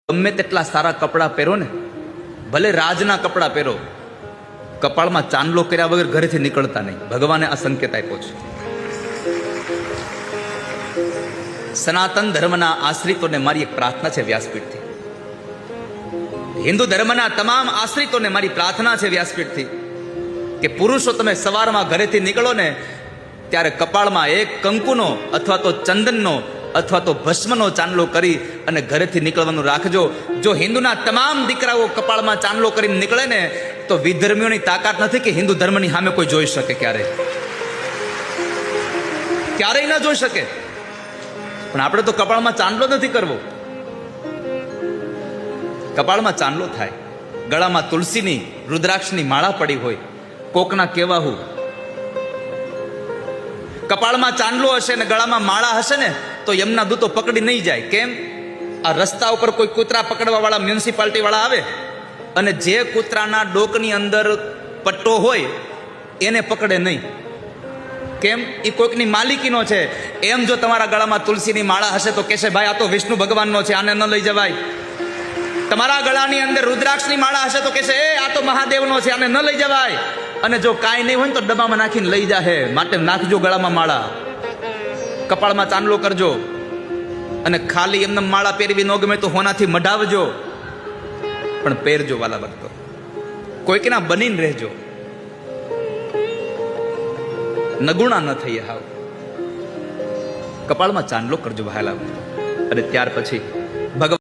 ગમે તેટલા સારા કપડાં પહેરો ને, ભલે રાજના કપડાં પહેરો, કપાળમાં ચાંદલો કર્યા વગર ઘરેથી નીકળતા નહીં. ભગવાને આ સંકેત આપ્યો છે. સનાતન ધર્મના આશ્રિતોને મારી એક પ્રાર્થના છે વ્યાસપીઠથી. હિન્દુ ધર્મના તમામ આશ્રિતોને મારી પ્રાર્થના છે વ્યાસપીઠથી કે પુરુષો તમે સવારમાં ઘરેથી નીકળો ને ત્યારે કપાળમાં એક કંકુનો અથવા તો ચંદનનો અથવા તો ભસ્મનો ચાંદલો કરી અને ઘરેથી નીકળવાનું રાખજો. જો હિન્દુના તમામ દીકરાઓ કપાળમાં ચાંદલો કરીને નીકળે ને તો વિધર્મીઓની તાકાત નથી કે હિન્દુ ધર્મની સામે કોઈ જોઈ શકે. ક્યારેય ના જોઈ શકે. પણ આપણે તો કપાળમાં ચાંદલો નથી કરવો. કપાળમાં ચાંદલો થાય, ગળામાં તુલસીની રુદ્રાક્ષની માળા પડી હોય, કોકના કેવા હું કપાળમાં ચાંદલો હશે ને ગળામાં માળા હશે ને તો યમના દૂતો પકડી નહીં જાય. કેમ? આ રસ્તા ઉપર કોઈ કૂતરા પકડવા વાળા મ્યુનિસિપાલિટી વાળા આવે અને જે કૂતરાના ડોકની અંદર પટ્ટો હોય એને પકડે નહીં. કેમ? એ કોઈકની માલિકીનો છે. એમ જો તમારા ગળામાં તુલસીની માળા હશે તો કહેશે ભાઈ આ તો વિષ્ણુ ભગવાનનો છે, આને ન લઈ જવાય. તમારા ગળાની અંદર રુદ્રાક્ષની માળા હશે તો કહેશે એ આ તો મહાદેવનો છે, આને ન લઈ જવાય. અને જો કાંઈ નહીં હોય ને તો ડબ્બામાં નાખીને લઈ જાહે. માટે નાખજો ગળામાં માળા, કપાળમાં ચાંદલો કરજો. અને ખાલી એમને માળા પહેરવી ન ગમે તો હોનાથી મઢાવજો, પણ પહેરજો વાલા ભક્તો. કોઈકના બનીને રહેજો, નગુણા ન થઈએ હાવ. કપાળમાં ચાંદલો કરજો વહાલા. અને ત્યાર પછી ભગવાન